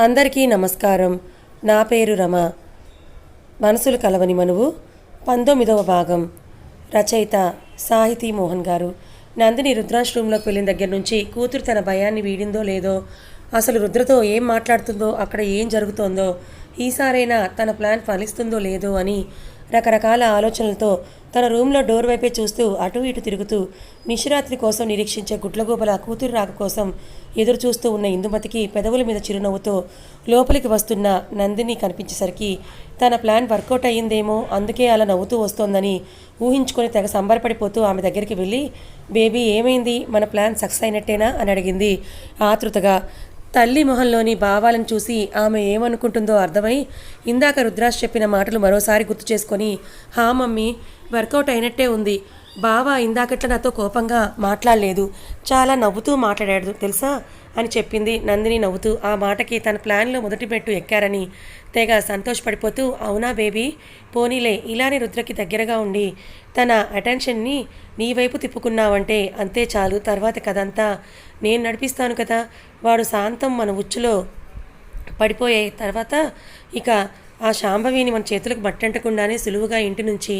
అందరికీ నమస్కారం. నా పేరు రమ. మనసులు కలవని మనువు 19వ భాగం. రచయిత సాహితీ మోహన్ గారు. నందిని రుద్రాంశ్ రూమ్లోకి వెళ్ళిన దగ్గర నుంచి కూతురు తన భయాన్ని వీడిందో లేదో, అసలు రుద్రతో ఏం మాట్లాడుతుందో, అక్కడ ఏం జరుగుతోందో, ఈసారైనా తన ప్లాన్ ఫలిస్తుందో లేదో అని రకరకాల ఆలోచనలతో తన రూమ్లో డోర్ వైపే చూస్తూ అటు ఇటు తిరుగుతూ నిశిరాత్రి కోసం నిరీక్షించే గుడ్లగూబల కూతురు రాక కోసం ఎదురు చూస్తూ ఉన్న ఇందుమతికి పెదవుల మీద చిరునవ్వుతో లోపలికి వస్తున్న నందిని కనిపించేసరికి తన ప్లాన్ వర్కౌట్ అయ్యిందేమో, అందుకే అలా నవ్వుతూ వస్తోందని ఊహించుకొని తెగ సంబరపడిపోతూ ఆమె దగ్గరికి వెళ్ళి, బేబీ ఏమైంది, మన ప్లాన్ సక్సెస్ అయినట్టేనా అని అడిగింది ఆతృతగా. తల్లి మొహంలోని భావాలను చూసి ఆమె ఏమనుకుంటుందో అర్థమై ఇందాక రుద్రాష్ చెప్పిన మాటలు మరోసారి గుర్తు చేసుకొని, హా మమ్మీ, వర్కౌట్ అయినట్టే ఉంది. బావ ఇందాకట్లా నాతో కోపంగా మాట్లాడలేదు, చాలా నవ్వుతూ మాట్లాడాడు తెలుసా అని చెప్పింది నందిని నవ్వుతూ. ఆ మాటకి తన ప్లాన్లో మొదటి మెట్టు ఎక్కారని తెగ సంతోషపడిపోతూ, అవునా బేబీ, పోనీలే, ఇలానే రుద్రకి దగ్గరగా ఉండి తన అటెన్షన్ని నీ వైపు తిప్పుకున్నావంటే అంతే చాలు, తర్వాత కదంతా నేను నడిపిస్తాను కదా. వాడు శాంతం మన ఉచ్చులో పడిపోయే తర్వాత ఇక ఆ శాంభవిని మన చేతులకు బట్టంటకుండానే సులువుగా ఇంటి నుంచి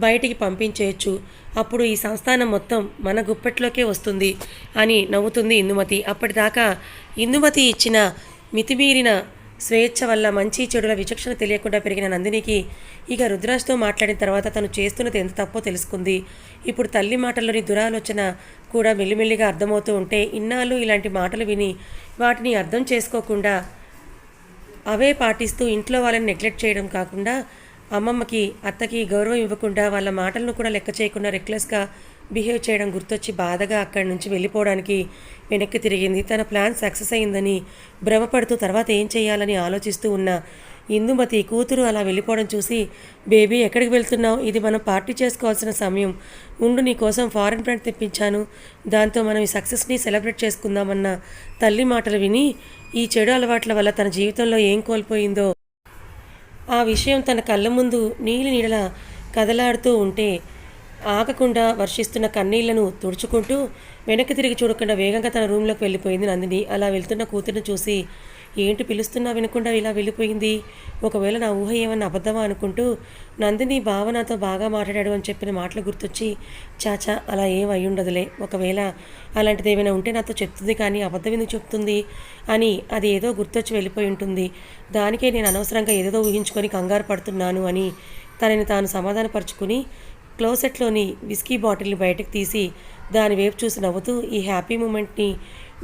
బయటికి పంపించేయచ్చు. అప్పుడు ఈ సంస్థానం మొత్తం మన గుప్పెట్లోకే వస్తుంది అని నవ్వుతుంది ఇందుమతి. అప్పటిదాకా ఇందుమతి ఇచ్చిన మితిమీరిన స్వేచ్ఛ వల్ల మంచి చెడుల విచక్షణ తెలియకుండా పెరిగిన నందినికి ఇక రుద్రాజ్తో మాట్లాడిన తర్వాత తను చేస్తున్నది ఎంత తప్పో తెలుసుకుంది. ఇప్పుడు తల్లి మాటల్లోని దురాలోచన కూడా మెల్లిమెల్లిగా అర్థమవుతూ ఉంటే ఇన్నాళ్ళు ఇలాంటి మాటలు విని వాటిని అర్థం చేసుకోకుండా అవే పాటిస్తూ ఇంట్లో వాళ్ళని నెగ్లెక్ట్ చేయడం కాకుండా అమ్మమ్మకి అత్తకి గౌరవం ఇవ్వకుండా వాళ్ళ మాటలను కూడా లెక్క చేయకుండా రెక్లెస్గా బిహేవ్ చేయడం గుర్తొచ్చి బాధగా అక్కడి నుంచి వెళ్ళిపోవడానికి వెనక్కి తిరిగింది. తన ప్లాన్ సక్సెస్ అయిందని భ్రమపడుతూ తర్వాత ఏం చేయాలని ఆలోచిస్తూ ఉన్న ఇందుమతి కూతురు అలా వెళ్ళిపోవడం చూసి, బేబీ ఎక్కడికి వెళ్తున్నావు, ఇది మనం పార్టీ చేసుకోవాల్సిన సమయం, ఉండు నీ కోసం ఫారెన్ ఫ్రెండ్ తెప్పించాను, దాంతో మనం ఈ సక్సెస్ని సెలబ్రేట్ చేసుకుందామన్న తల్లి మాటలు విని ఈ చెడు అలవాట్ల వల్ల తన జీవితంలో ఏం కోల్పోయిందో ఆ విషయం తన కళ్ళ ముందు నీలి నీడలా కదలాడుతూ ఉంటే ఆగకుండా వర్షిస్తున్న కన్నీళ్లను తుడుచుకుంటూ వెనక్కి తిరిగి చూడకుండా వేగంగా తన రూమ్లోకి వెళ్ళిపోయింది నందిని. అలా వెళ్తున్న కూతురుని చూసి, ఏంటి పిలుస్తున్నా వినకుండా ఇలా వెళ్ళిపోయింది, ఒకవేళ నా ఊహ ఏమన్నా అబద్ధమా అనుకుంటూ నందిని బావ నాతో బాగా మాట్లాడాడు అని చెప్పిన మాటలు గుర్తొచ్చి, చాచా అలా ఏం అయ్యుండదులే, ఒకవేళ అలాంటిది ఏమైనా ఉంటే నాతో చెప్తుంది కానీ అబద్ధం ఎందుకు చెప్తుంది అని అది ఏదో గుర్తొచ్చి వెళ్ళిపోయి ఉంటుంది, దానికే నేను అనవసరంగా ఏదేదో ఊహించుకొని కంగారు పడుతున్నాను అని తనని తాను సమాధానపరుచుకుని క్లోసెట్లోని విస్కీ బాటిల్ని బయటకు తీసి దాని వైపు చూసి నవ్వుతూ, ఈ హ్యాపీ మూమెంట్ని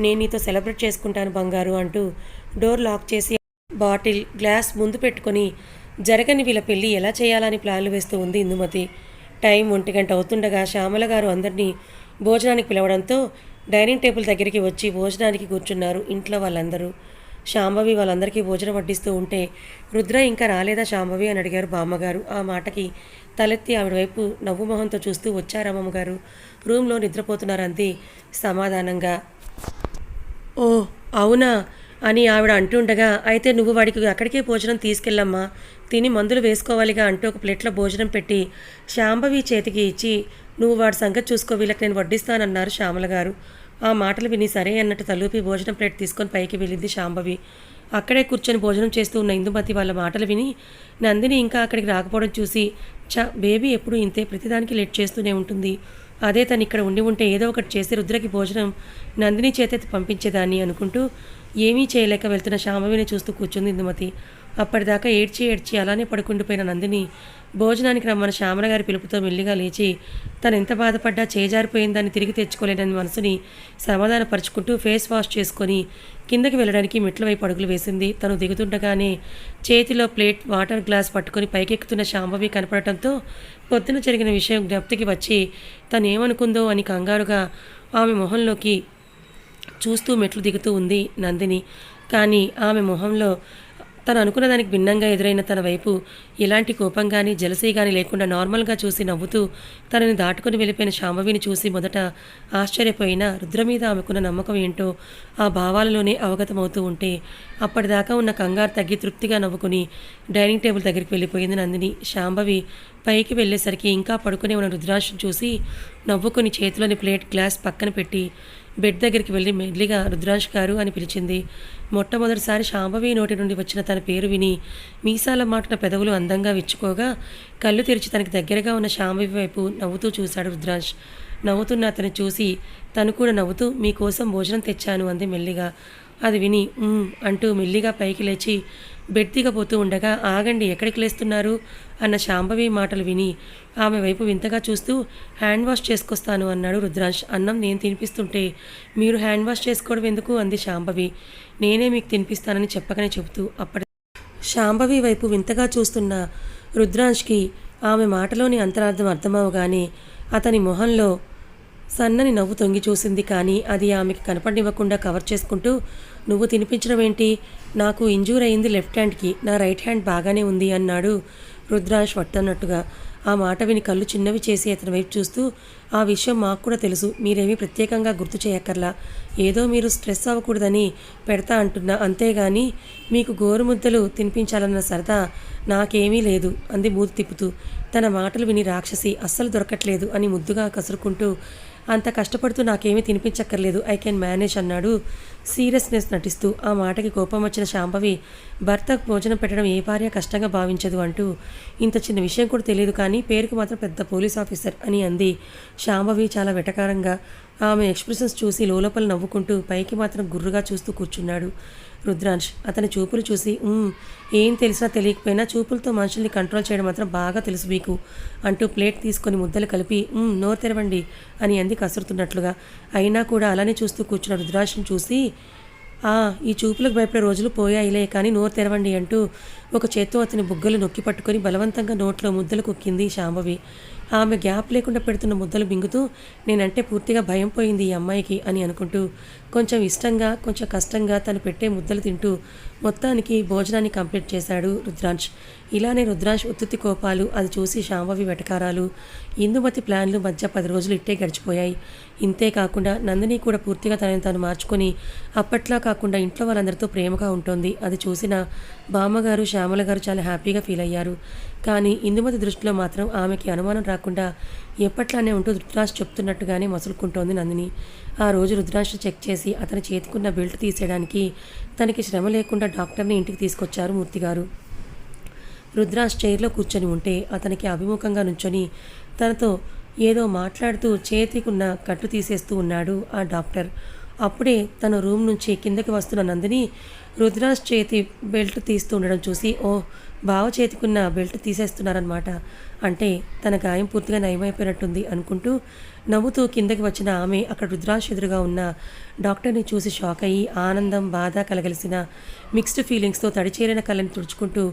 నేను నీతో సెలబ్రేట్ చేసుకుంటాను బంగారు అంటూ డోర్ లాక్ చేసి బాటిల్ గ్లాస్ ముందు పెట్టుకొని జరగని వీళ్ళ పెళ్ళి ఎలా చేయాలని ప్లాన్లు వేస్తూ ఉంది ఇందుమతి. టైం 1 గంట అవుతుండగా శ్యామల గారు అందరినీ భోజనానికి పిలవడంతో డైనింగ్ టేబుల్ దగ్గరికి వచ్చి భోజనానికి కూర్చున్నారు ఇంట్లో వాళ్ళందరూ. శాంభవి వాళ్ళందరికీ భోజనం వడ్డిస్తూ ఉంటే, రుద్ర ఇంకా రాలేదా శాంభవి అని అడిగారు బామ్మగారు. ఆ మాటకి తలెత్తి ఆవిడ వైపు నవ్వు మొహంతో చూస్తూ, వచ్చారమ్మగారు, రూమ్లో నిద్రపోతున్నారు అంది సమాధానంగా. ఓ అవునా అని ఆవిడ అంటుండగా, అయితే నువ్వు వాడికి అక్కడికే భోజనం తీసుకెళ్ళమ్మా, తిని మందులు వేసుకోవాలిగా అంటూ ఒక ప్లేట్లో భోజనం పెట్టి శాంభవి చేతికి ఇచ్చి, నువ్వు వాడి సంగతి చూసుకో, వీళ్ళకి నేను వడ్డిస్తానన్నారు శ్యామల గారు. ఆ మాటలు విని సరే అన్నట్టు తలూపి భోజనం ప్లేట్ తీసుకొని పైకి వెళ్ళింది శాంభవి. అక్కడే కూర్చొని భోజనం చేస్తూ ఉన్న ఇందుమతి వాళ్ళ మాటలు విని నందిని ఇంకా అక్కడికి రాకపోవడం చూసి, బేబీ ఎప్పుడు ఇంతే, ప్రతిదానికి లేట్ చేస్తూనే ఉంటుంది, అదే తను ఇక్కడ ఉండి ఉంటే ఏదో ఒకటి చేసి రుద్రకి భోజనం నందిని చేతెత్తి పంపించేదాన్ని అనుకుంటూ ఏమీ చేయలేక వెళ్తున్న శాంభవిని చూస్తూ కూర్చుంది ఇందుమతి. అప్పటిదాకా ఏడ్చి ఏడ్చి అలానే పడుకుండిపోయిన నందిని భోజనానికి రమ్మన్న శ్యామల గారి పిలుపుతో మెల్లిగా లేచి తను ఎంత బాధపడ్డా చేజారిపోయిందని తిరిగి తెచ్చుకోలేనని మనసుని సమాధానపరుచుకుంటూ ఫేస్ వాష్ చేసుకొని కిందకి వెళ్ళడానికి మెట్ల వైపు అడుగులు వేసింది. తను దిగుతుండగానే చేతిలో ప్లేట్ వాటర్ గ్లాస్ పట్టుకొని పైకెక్కుతున్న శాంభవి కనపడటంతో పొద్దున జరిగిన విషయం జ్ఞప్తికి వచ్చి తను ఏమనుకుందో అని కంగారుగా ఆమె మొహంలోకి చూస్తూ మెట్లు దిగుతూ ఉంది నందిని. కానీ ఆమె మొహంలో తను అనుకున్న దానికి భిన్నంగా ఎదురైన తన వైపు ఎలాంటి కోపం కానీ జలసీ కానీ లేకుండా నార్మల్గా చూసి నవ్వుతూ తనని దాటుకుని వెళ్ళిపోయిన శాంభవిని చూసి మొదట ఆశ్చర్యపోయిన రుద్ర మీద ఆమెకున్న నమ్మకం ఏంటో ఆ భావాలలోనే అవగతమవుతూ ఉంటే అప్పటిదాకా ఉన్న కంగారు తగ్గి తృప్తిగా నవ్వుకుని డైనింగ్ టేబుల్ దగ్గరికి వెళ్ళిపోయింది నందిని. శాంభవి పైకి వెళ్ళేసరికి ఇంకా పడుకునే ఉన్న రుద్రాక్షను చూసి నవ్వుకుని చేతిలోని ప్లేట్ గ్లాస్ పక్కన పెట్టి బెడ్ దగ్గరికి వెళ్ళి మెల్లిగా రుద్రాంశ్ గారు అని పిలిచింది. మొట్టమొదటిసారి శాంభవి నోటి నుండి వచ్చిన తన పేరు విని మీసాల మాటున పెదవులు అందంగా విచ్చుకోగా కళ్ళు తెరిచి తనకి దగ్గరగా ఉన్న శాంభవి వైపు నవ్వుతూ చూశాడు రుద్రాంశ్. నవ్వుతున్న అతన్ని చూసి తను కూడా నవ్వుతూ మీకోసం భోజనం తెచ్చాను అంది మెల్లిగా. అది విని అంటూ మెల్లిగా పైకి లేచి బెడ్ దిగబోతూ ఉండగా ఆగండి ఎక్కడికి లేస్తున్నారు అన్న శాంభవి మాటలు విని ఆమె వైపు వింతగా చూస్తూ హ్యాండ్ వాష్ చేసుకొస్తాను అన్నాడు రుద్రాంశ్. అన్నం నేను తినిపిస్తుంటే మీరు హ్యాండ్ వాష్ చేసుకోవడం ఎందుకు అంది శాంభవి. నేనే మీకు తినిపిస్తానని చెప్పకనే చెబుతూ అప్పటి శాంభవి వైపు వింతగా చూస్తున్న రుద్రాంశ్కి ఆమె మాటలోని అంతరార్థం అర్థమవగానే అతని మొహంలో సన్నని నవ్వు తొంగి చూసింది. కానీ అది ఆమెకి కనపడివ్వకుండా కవర్ చేసుకుంటూ నువ్వు తినిపించడం ఏంటి, నాకు ఇంజూర్ అయింది లెఫ్ట్ హ్యాండ్కి, నా రైట్ హ్యాండ్ బాగానే ఉంది అన్నాడు రుద్రాంశ్ వట్టన్నట్టుగా. ఆ మాట విని కళ్ళు చిన్నవి చేసి అతని వైపు చూస్తూ ఆ విషయం మాకు కూడా తెలుసు, మీరేమీ ప్రత్యేకంగా గుర్తు చేయక్కర్లా, ఏదో మీరు స్ట్రెస్ అవ్వకూడదని పెడతా అంటున్నా, అంతేగాని మీకు గోరుముద్దలు తినిపించాలన్న సరదా నాకేమీ లేదు అంది మూతి తిప్పుతూ. తన మాటలు విని రాక్షసి అస్సలు దొరకట్లేదు అని ముద్దుగా కసురుకుంటూ అంత కష్టపడుతూ నాకేమీ తినిపించక్కర్లేదు, ఐ కెన్ మేనేజ్ అన్నాడు సీరియస్నెస్ నటిస్తూ. ఆ మాటకి కోపం వచ్చిన శాంభవి భర్తకు భోజనం పెట్టడం ఏ భార్య కష్టంగా భావించదు అంటూ ఇంత చిన్న విషయం కూడా తెలియదు కానీ పేరుకు మాత్రం పెద్ద పోలీస్ ఆఫీసర్ అని అంది శాంభవి చాలా వెటకారంగా. ఆమె ఎక్స్ప్రెషన్స్ చూసి లోపల నవ్వుకుంటూ పైకి మాత్రం గుర్రుగా చూస్తూ కూర్చున్నాడు రుద్రాంశ్. అతని చూపులు చూసి ఏం తెలిసినా తెలియకపోయినా చూపులతో మనుషుల్ని కంట్రోల్ చేయడం మాత్రం బాగా తెలుసు మీకు అంటూ ప్లేట్ తీసుకొని ముద్దలు కలిపి నోరు తెరవండి అని అంది కసురుతున్నట్లుగా. అయినా కూడా అలానే చూస్తూ కూర్చున్న రుద్రాంశ్ని చూసి ఈ చూపులకు భయపడే రోజులు పోయాయిలే కానీ నోరు తెరవండి అంటూ ఒక చేత్తో అతని బుగ్గలు నొక్కి పట్టుకొని బలవంతంగా నోట్లో ముద్దలు కుక్కింది శాంభవి. ఆమె గ్యాప్ లేకుండా పెడుతున్న ముద్దలు మింగుతూ నేనంటే పూర్తిగా భయం పోయింది ఈ అమ్మాయికి అని అనుకుంటూ కొంచెం ఇష్టంగా కొంచెం కష్టంగా తను పెట్టే ముద్దలు తింటూ మొత్తానికి భోజనాన్ని కంప్లీట్ చేశాడు రుద్రాంశ్. ఇలానే రుద్రాంశ్ ఉత్తుత్తి కోపాలు, అది చూసి శాంభవి వెటకారాలు, ఇందుమతి ప్లాన్లు మధ్య 10 రోజులు ఇట్టే గడిచిపోయాయి. ఇంతే కాకుండా నందిని కూడా పూర్తిగా తనని తాను మార్చుకొని అప్పట్లా కాకుండా ఇంట్లో వాళ్ళందరితో ప్రేమగా ఉంటుంది. అది చూసిన బామ్మగారు శ్యామల గారు చాలా హ్యాపీగా ఫీల్ అయ్యారు. కానీ ఇందుమతి దృష్టిలో మాత్రం ఆమెకి అనుమానం రాకుండా ఎప్పట్లానే ఉంటూ రుద్రాంశ్ చెప్తున్నట్టుగానే మసులుకుంటోంది నందిని. ఆ రోజు రుద్రాంశ్ చెక్ చేసి అతని చేతికున్న బెల్ట్ తీసేయడానికి తనకి శ్రమ లేకుండా డాక్టర్ని ఇంటికి తీసుకొచ్చారు మూర్తిగారు. రుద్రాంశ్ చైర్లో కూర్చొని ఉంటే అతనికి అభిముఖంగా నుంచొని తనతో ఏదో మాట్లాడుతూ చేతికున్న కట్టు తీసేస్తూ ఉన్నాడు ఆ డాక్టర్. అప్పుడే తన రూమ్ నుంచి కిందకి వస్తున్న నందిని రుద్రాంశ్ చేతి బెల్ట్ తీస్తూ ఉండడం చూసి బావ చేతికున్న బెల్ట్ తీసేస్తున్నారనమాట, అంటే తన గాయం పూర్తిగా నయమైపోయినట్టుంది అనుకుంటూ నవ్వుతూ కిందకి వచ్చిన ఆమె అక్కడ రుద్రాంశ్ ఎదురుగా ఉన్న డాక్టర్ని చూసి షాక్ అయ్యి ఆనందం బాధ కలగలిసిన మిక్స్డ్ ఫీలింగ్స్తో తడిచేరిన కళ్ళని తుడుచుకుంటూ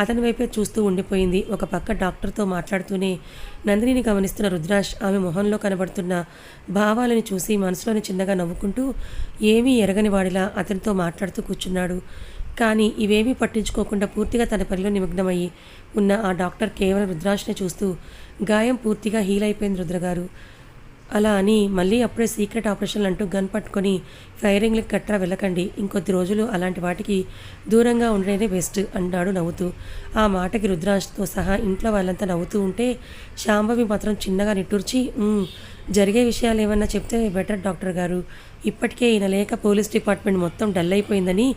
అతని వైపే చూస్తూ ఉండిపోయింది. ఒక పక్క డాక్టర్తో మాట్లాడుతూనే నందినిని గమనిస్తున్న రుద్రాంశ్ ఆమె మొహంలో కనబడుతున్న భావాలని చూసి మనసులోని చిన్నగా నవ్వుకుంటూ ఏమీ ఎరగని వాడిలా అతనితో మాట్లాడుతూ కూర్చున్నాడు. కానీ ఇవేమీ పట్టించుకోకుండా పూర్తిగా తన పనిలో నిమగ్నమయ్యి ఉన్న ఆ డాక్టర్ కేవలం రుద్రాంశ్నే చూస్తూ గాయం పూర్తిగా హీల్ అయిపోయింది రుద్రగారు, అలా అని మళ్ళీ అప్పుడే సీక్రెట్ ఆపరేషన్లు అంటూ గన్ పట్టుకొని ఫైరింగ్లకు గట్రా వెళ్ళకండి, ఇంకొద్ది రోజులు అలాంటి వాటికి దూరంగా ఉండేదే బెస్ట్ అన్నాడు నవ్వుతూ. ఆ మాటకి రుద్రాంశ్తో సహా ఇంట్లో వాళ్ళంతా నవ్వుతూ ఉంటే శాంభవి మాత్రం చిన్నగా నిట్టూర్చి జరిగే విషయాలు ఏమన్నా చెప్తే బెటర్ డాక్టర్ గారు, ఇప్పటికే ఈయన లేక పోలీస్ డిపార్ట్మెంట్ మొత్తం డల్ అయిపోయిందని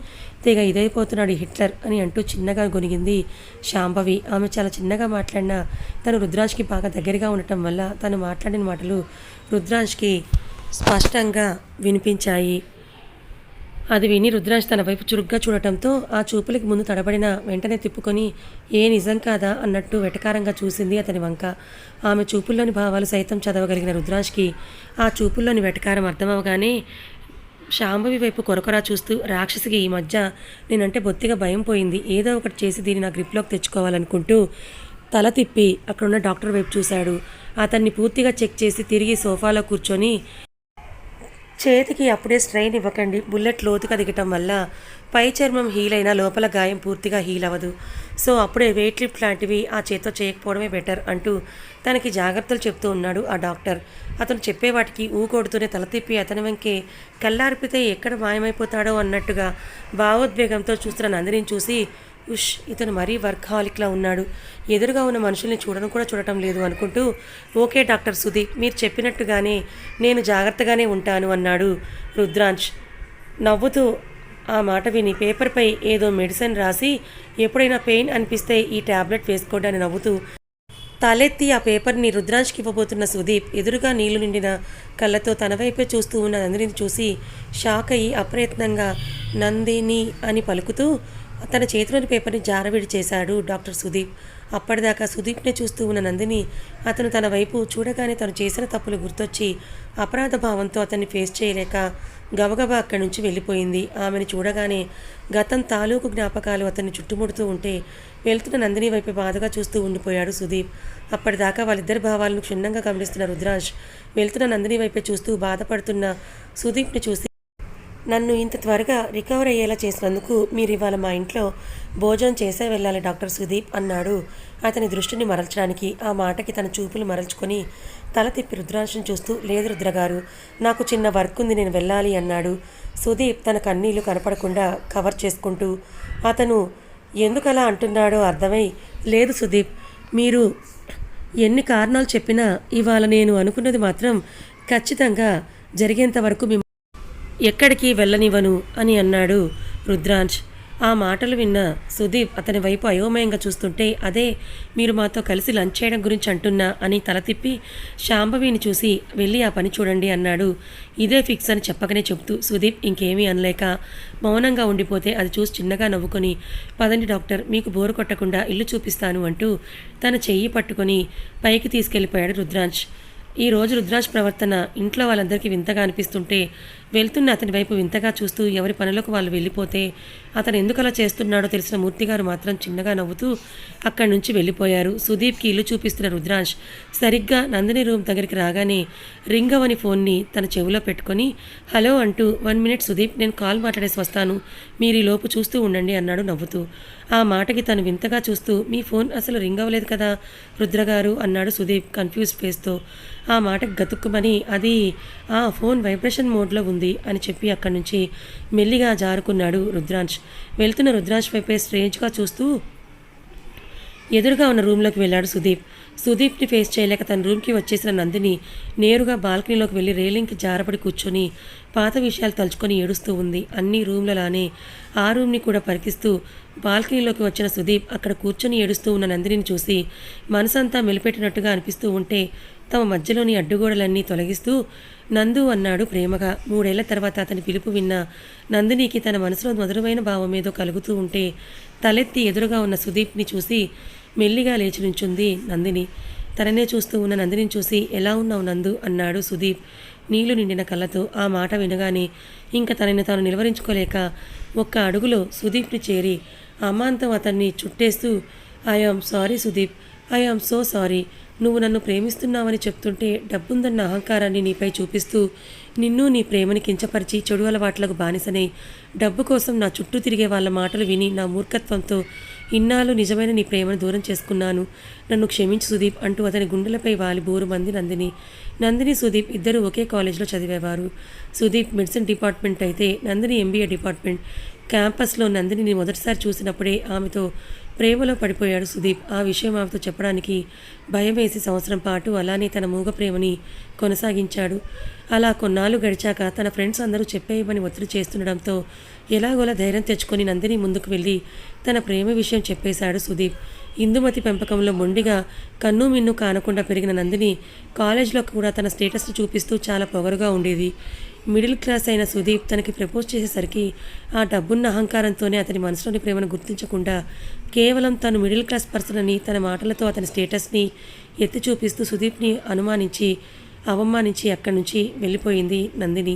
తెగ ఇదైపోతున్నాడు హిట్లర్ అని అంటూ చిన్నగా గొనిగింది శాంభవి. ఆమె చాలా చిన్నగా మాట్లాడినా తను రుద్రాంశ్కి బాగా దగ్గరగా ఉండటం వల్ల తను మాట్లాడిన మాటలు రుద్రాంశ్కి స్పష్టంగా వినిపించాయి. అది విని రుద్రాంశ్ తన వైపు చురుగ్గా చూడటంతో ఆ చూపులకి ముందు తడబడిన వెంటనే తిప్పుకొని నిజం కాదా అన్నట్టు వెటకారంగా చూసింది అతని వంక. ఆమె చూపుల్లోని భావాలు సైతం చదవగలిగిన రుద్రాంశ్కి ఆ చూపుల్లోని వెటకారం అర్థమవగానే శాంభవి వైపు కొరకొరా చూస్తూ రాక్షసికి ఈ మధ్య నేనంటే బొత్తిగా భయం పోయింది, ఏదో ఒకటి చేసి దీన్ని నా గ్రిప్లోకి తెచ్చుకోవాలనుకుంటూ తల తిప్పి అక్కడున్న డాక్టర్ వైపు చూశాడు. అతన్ని పూర్తిగా చెక్ చేసి తిరిగి సోఫాలో కూర్చొని చేతికి అప్పుడే స్ట్రెయిన్ ఇవ్వకండి, బుల్లెట్ లోతుగా దిగటం వల్ల పై చర్మం హీల్ అయినా లోపల గాయం పూర్తిగా హీల్ అవ్వదు, సో అప్పుడే వెయిట్ లిఫ్ట్ లాంటివి ఆ చేత్తో చేయకపోవడమే బెటర్ అంటూ తనకి జాగ్రత్తలు చెప్తూ ఉన్నాడు ఆ డాక్టర్. అతను చెప్పే వాటికి ఊకొడుతూనే తల తిప్పి అతని వెంకే కళ్ళార్పితే ఎక్కడ మాయమైపోతాడో అన్నట్టుగా భావోద్వేగంతో చూస్తున్న నందినిని చూసి ఉష్, ఇతను మరీ వర్క్హాలిక్లా ఉన్నాడు, ఎదురుగా ఉన్న మనుషుల్ని చూడటం లేదు అనుకుంటూ, ఓకే డాక్టర్ సుదీప్, మీరు చెప్పినట్టుగానే నేను జాగ్రత్తగానే ఉంటాను అన్నాడు రుద్రాంశ్ నవ్వుతూ. ఆ మాట విని పేపర్పై ఏదో మెడిసిన్ రాసి, ఎప్పుడైనా పెయిన్ అనిపిస్తే ఈ ట్యాబ్లెట్ వేసుకోవడాన్ని నవ్వుతూ తలెత్తి ఆ పేపర్ని రుద్రాంష్కి ఇవ్వబోతున్న సుదీప్ ఎదురుగా నీళ్లు నిండిన కళ్ళతో తన వైపే చూస్తూ ఉన్న నందినిని చూసి షాక్ అయ్యి అప్రయత్నంగా నందిని అని పలుకుతూ తన చేతిలోని పేపర్ని జారవిడి చేశాడు డాక్టర్ సుదీప్. అప్పటిదాకా సుదీప్నే చూస్తూ ఉన్న నందిని అతను తన వైపు చూడగానే తను చేసిన తప్పులు గుర్తొచ్చి అపరాధ భావంతో అతన్ని ఫేస్ చేయలేక గబగబా అక్కడి నుంచి వెళ్ళిపోయింది. ఆమెను చూడగానే గతం తాలూకు జ్ఞాపకాలు అతన్ని చుట్టుముడుతూ ఉంటే వెళ్తున్న నందిని వైపు బాధగా చూస్తూ ఉండిపోయాడు సుదీప్. అప్పటిదాకా వాళ్ళిద్దరి భావాలను క్షుణ్ణంగా గమనిస్తున్న రుద్రాంశ్ వెళ్తున్న నందిని వైపే చూస్తూ బాధపడుతున్న సుదీప్ని చూసి, నన్ను ఇంత త్వరగా రికవర్ అయ్యేలా చేసినందుకు మీరు ఇవాళ మా ఇంట్లో భోజనం చేసే వెళ్ళాలి డాక్టర్ సుదీప్ అన్నాడు అతని దృష్టిని మరల్చడానికి. ఆ మాటకి తన చూపులు మరల్చుకొని తల తిప్పి రుద్రాంశను చూస్తూ, లేదు రుద్రగారు, నాకు చిన్న వర్క్ ఉంది, నేను వెళ్ళాలి అన్నాడు సుదీప్ తన కన్నీళ్లు కనపడకుండా కవర్ చేసుకుంటూ. అతను ఎందుకలా అంటున్నాడో అర్థమై, లేదు సుదీప్, మీరు ఎన్ని కారణాలు చెప్పినా ఇవాళ నేను అనుకున్నది మాత్రం ఖచ్చితంగా జరిగేంత వరకు ఎక్కడికి వెళ్ళనివ్వను అని అన్నాడు రుద్రాంశ్. ఆ మాటలు విన్న సుదీప్ అతని వైపు అయోమయంగా చూస్తుంటే, అదే మీరు మాతో కలిసి లంచ్ చేయడం గురించి అంటున్నా అని తల తిప్పి శాంభవిని చూసి, వెళ్ళి ఆ పని చూడండి అన్నాడు. ఇదే ఫిక్స్ అని చెప్పకనే చెబుతూ సుదీప్ ఇంకేమీ అనలేక మౌనంగా ఉండిపోతే అది చూసి చిన్నగా నవ్వుకొని, పదండి డాక్టర్, మీకు బోరు కొట్టకుండా ఇల్లు చూపిస్తాను అంటూ తన చెయ్యి పట్టుకొని పైకి తీసుకెళ్ళిపోయాడు రుద్రాంశ్. ఈరోజు రుద్రాంశ్ ప్రవర్తన ఇంట్లో వాళ్ళందరికీ వింతగా అనిపిస్తుంటే వెళ్తున్న అతని వైపు వింతగా చూస్తూ ఎవరి పనులకు వాళ్ళు వెళ్ళిపోతే అతను ఎందుకు అలా చేస్తున్నాడో తెలిసిన మూర్తిగారు మాత్రం చిన్నగా నవ్వుతూ అక్కడి నుంచి వెళ్ళిపోయారు. సుదీప్కి ఇల్లు చూపిస్తున్న రుద్రాంశ్ సరిగ్గా నందిని రూమ్ దగ్గరికి రాగానే రింగ్ అవని ఫోన్ని తన చెవిలో పెట్టుకొని, హలో అంటూ, 1 మినిట్ సుదీప్, నేను కాల్ మాట్లాడేసి వస్తాను, మీరు ఈ లోపు చూస్తూ ఉండండి అన్నాడు నవ్వుతూ. ఆ మాటకి తను వింతగా చూస్తూ, మీ ఫోన్ అసలు రింగ్ అవ్వలేదు కదా రుద్రగారు అన్నాడు సుదీప్ కన్ఫ్యూజ్ ఫేస్తో. ఆ మాటకి గతుక్కుమని, అది ఆ ఫోన్ వైబ్రేషన్ మోడ్లో ఉంది అని చెప్పి అక్కడి నుంచి మెల్లిగా జారుకున్నాడు రుద్రాంశ్. వెళ్తున్న రుద్రాంశ్ వైపే స్ట్రేంజ్గా చూస్తూ ఎదురుగా ఉన్న రూమ్లోకి వెళ్ళాడు సుదీప్. సుదీప్ని ఫేస్ చేయలేక తన రూమ్కి వచ్చేసిన నందిని నేరుగా బాల్కనీలోకి వెళ్ళి రేలింగ్కి జారపడి కూర్చొని పాత విషయాలు తలుచుకొని ఏడుస్తూ ఉంది. అన్ని రూమ్లలానే ఆ రూమ్ని కూడా పరికిస్తూ బాల్కనీలోకి వచ్చిన సుదీప్ అక్కడ కూర్చొని ఏడుస్తూ ఉన్న నందినిని చూసి మనసంతా మెలిపెట్టినట్టుగా అనిపిస్తూ ఉంటే తమ మధ్యలోని అడ్డుగోడలన్నీ తొలగిస్తూ నందు అన్నాడు ప్రేమగా. 3 ఏళ్ల తర్వాత అతని పిలుపు విన్న నందినికి తన మనసులో మధురమైన భావం ఏదో కలుగుతూ ఉంటే తలెత్తి ఎదురుగా ఉన్న సుదీప్ని చూసి మెల్లిగా లేచి నుంచుంది నందిని. తననే చూస్తూ ఉన్న నందిని చూసి, ఎలా ఉన్నావు నందు అన్నాడు సుదీప్ నీళ్లు నిండిన కళ్ళతో. ఆ మాట వినగానే ఇంకా తనని తాను నిలవరించుకోలేక ఒక్క అడుగులో సుదీప్ని చేరి అమాంతం అతన్ని చుట్టేస్తూ, I am sorry Sudeep, I am so sorry, నువ్వు నన్ను ప్రేమిస్తున్నావని చెప్తుంటే డబ్బుందన్న అహంకారాన్ని నీపై చూపిస్తూ నిన్ను నీ ప్రేమని కించపరిచి చెడు అలవాట్లకు బానిసనై డబ్బు కోసం నా చుట్టూ తిరిగే వాళ్ళ మాటలు విని నా మూర్ఖత్వంతో ఇన్నాళ్ళు నిజమైన నీ ప్రేమను దూరం చేసుకున్నాను, నన్ను క్షమించు సుదీప్ అంటూ అతని గుండెలపై వాలి బోరుమంది నందిని. నందిని సుదీప్ ఇద్దరు ఒకే కాలేజ్లో చదివేవారు. సుదీప్ మెడిసిన్ డిపార్ట్మెంట్ అయితే నందిని ఎంబీఏ డిపార్ట్మెంట్. క్యాంపస్లో నందినిని మొదటిసారి చూసినప్పుడే ఆమెతో ప్రేమలో పడిపోయాడు సుదీప్. ఆ విషయం ఆమెతో చెప్పడానికి భయం వేసి సంవత్సరం పాటు అలానే తన మూగ ప్రేమని కొనసాగించాడు. అలా కొన్నాళ్ళు గడిచాక తన ఫ్రెండ్స్ అందరూ చెప్పేయమని ఒత్తిడి చేస్తుండడంతో ఎలాగోలా ధైర్యం తెచ్చుకొని నందిని ముందుకు వెళ్ళి తన ప్రేమ విషయం చెప్పేశాడు సుదీప్. ఇందుమతి పెంపకంలో మొండిగా కన్ను మిన్ను కానకుండా పెరిగిన నందిని కాలేజ్లో కూడా తన స్టేటస్ను చూపిస్తూ చాలా పొగరుగా ఉండేది. మిడిల్ క్లాస్ అయిన సుదీప్ తనకి ప్రపోజ్ చేసేసరికి ఆ డబ్బున్న అహంకారంతోనే అతని మనసులోని ప్రేమను గుర్తించకుండా కేవలం తను మిడిల్ క్లాస్ పర్సన్ అని తన మాటలతో అతని స్టేటస్ని ఎత్తి చూపిస్తూ సుదీప్ని అవమానించి అక్కడి నుంచి వెళ్ళిపోయింది నందిని.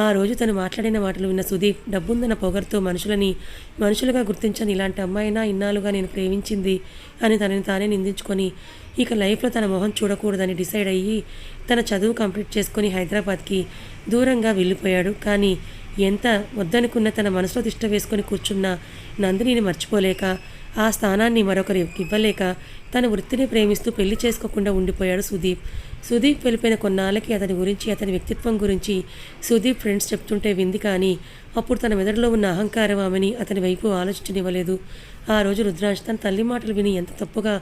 ఆ రోజు తను మాట్లాడిన మాటలు విన్న సుదీప్ డబ్బుందన్న పొగరుతో మనుషులుగా గుర్తించని ఇలాంటి అమ్మాయినా ఇన్నాళ్ళుగా నేను ప్రేమించింది అని తనని తానే నిందించుకొని ఇక లైఫ్లో తన మొహం చూడకూడదని డిసైడ్ అయ్యి తన చదువు కంప్లీట్ చేసుకొని హైదరాబాద్కి దూరంగా వెళ్ళిపోయాడు. కానీ ఎంత వద్దనుకున్న తన మనసులో తిష్ట వేసుకొని కూర్చున్న నందినిని మర్చిపోలేక ఆ స్థానాన్ని మరొకరికి ఇవ్వలేక తన వృత్తిని ప్రేమిస్తూ పెళ్లి చేసుకోకుండా ఉండిపోయాడు సుదీప్. సుదీప్ వెళ్ళిపోయిన కొన్నాళ్ళకి అతని గురించి, అతని వ్యక్తిత్వం గురించి సుదీప్ ఫ్రెండ్స్ చెప్తుంటే వింది, కానీ అప్పుడు తన మెదడులో ఉన్న అహంకారం ఆమెని అతని వైపు ఆలోచించనివ్వలేదు. ఆ రోజు రుద్రాంశ్ తన తల్లి మాటలు విని ఎంత తప్పుగా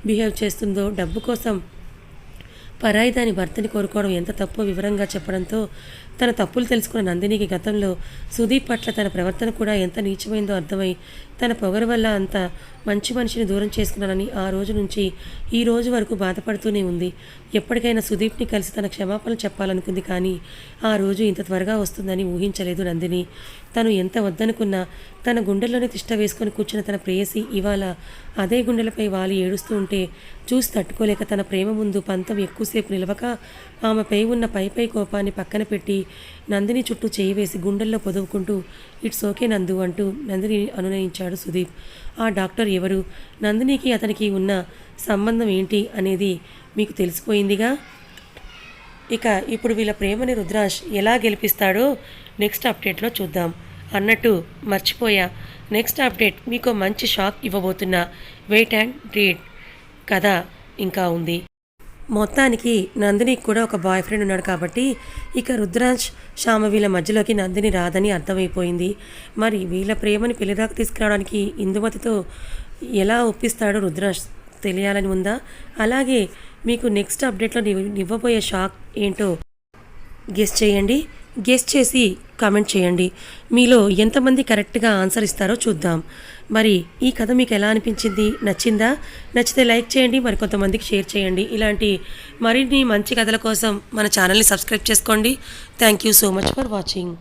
బిహేవ్ చేస్తుందో, డబ్బు కోసం పరాయి దాని భర్తని కోరుకోవడం ఎంత తప్పో వివరంగా చెప్పడంతో తన తప్పులు తెలుసుకున్న నందినికి గతంలో సుదీప్ పట్ల తన ప్రవర్తన కూడా ఎంత నీచమైందో అర్థమై తన పొగరు వల్ల అంత మంచి మనిషిని దూరం చేసుకున్నానని ఆ రోజు నుంచి ఈ రోజు వరకు బాధపడుతూనే ఉంది. ఎప్పటికైనా సుదీప్ని కలిసి తన క్షమాపణలు చెప్పాలనుకుంది, కానీ ఆ రోజు ఇంత త్వరగా వస్తుందని ఊహించలేదు నందిని. తను ఎంత వద్దనుకున్నా తన గుండెల్లోనే తిష్ట వేసుకొని కూర్చున్న తన ప్రేయసి ఇవాళ అదే గుండెలపై వాలి ఏడుస్తూ ఉంటే చూసి తట్టుకోలేక తన ప్రేమ ముందు పంతం ఎక్కువసేపు నిలవక ఆమెపై ఉన్న పై కోపాన్ని పక్కన పెట్టి నందిని చుట్టూ చేయి వేసి గుండెల్లో పొదువుకుంటూ ఇట్స్ ఓకే నందు అంటూ నందిని అనునయించాడు సుదీప్. ఆ డాక్టర్ ఎవరు, నందినికి అతనికి ఉన్న సంబంధం ఏంటి అనేది మీకు తెలిసిపోయిందిగా. ఇక ఇప్పుడు వీళ్ళ ప్రేమని రుద్రాంశ్ ఎలా గెలిపిస్తాడో నెక్స్ట్ అప్డేట్లో చూద్దాం. అన్నట్టు మర్చిపోయా, నెక్స్ట్ అప్డేట్ మీకు మంచి షాక్ ఇవ్వబోతున్నా. Wait and read. కథ ఇంకా ఉంది. మొత్తానికి నందినికి కూడా ఒక బాయ్ ఫ్రెండ్ ఉన్నాడు కాబట్టి ఇక రుద్రాంశ్ శ్యామ వీళ్ళ మధ్యలోకి నందిని రాదని అర్థమైపోయింది. మరి వీళ్ళ ప్రేమని పెళ్లిదాకా తీసుకురావడానికి ఇందుమతితో ఎలా ఒప్పిస్తాడో రుద్రాంశ్ తెలియాలని ఉందా? అలాగే మీకు నెక్స్ట్ అప్డేట్లో ఇవ్వబోయే షాక్ ఏంటో గెస్ చేయండి. గెస్ చేసి కామెంట్ చేయండి. మీలో ఎంతమంది కరెక్ట్గా ఆన్సర్ ఇస్తారో చూద్దాం. మరి ఈ కథ మీకు ఎలా అనిపించింది? నచ్చిందా? నచ్చితే లైక్ చేయండి, మరి కొంతమందికి షేర్ చేయండి. ఇలాంటి మరిన్ని మంచి కథల కోసం మన ఛానల్ని సబ్స్క్రైబ్ చేసుకోండి. Thank you so much for watching.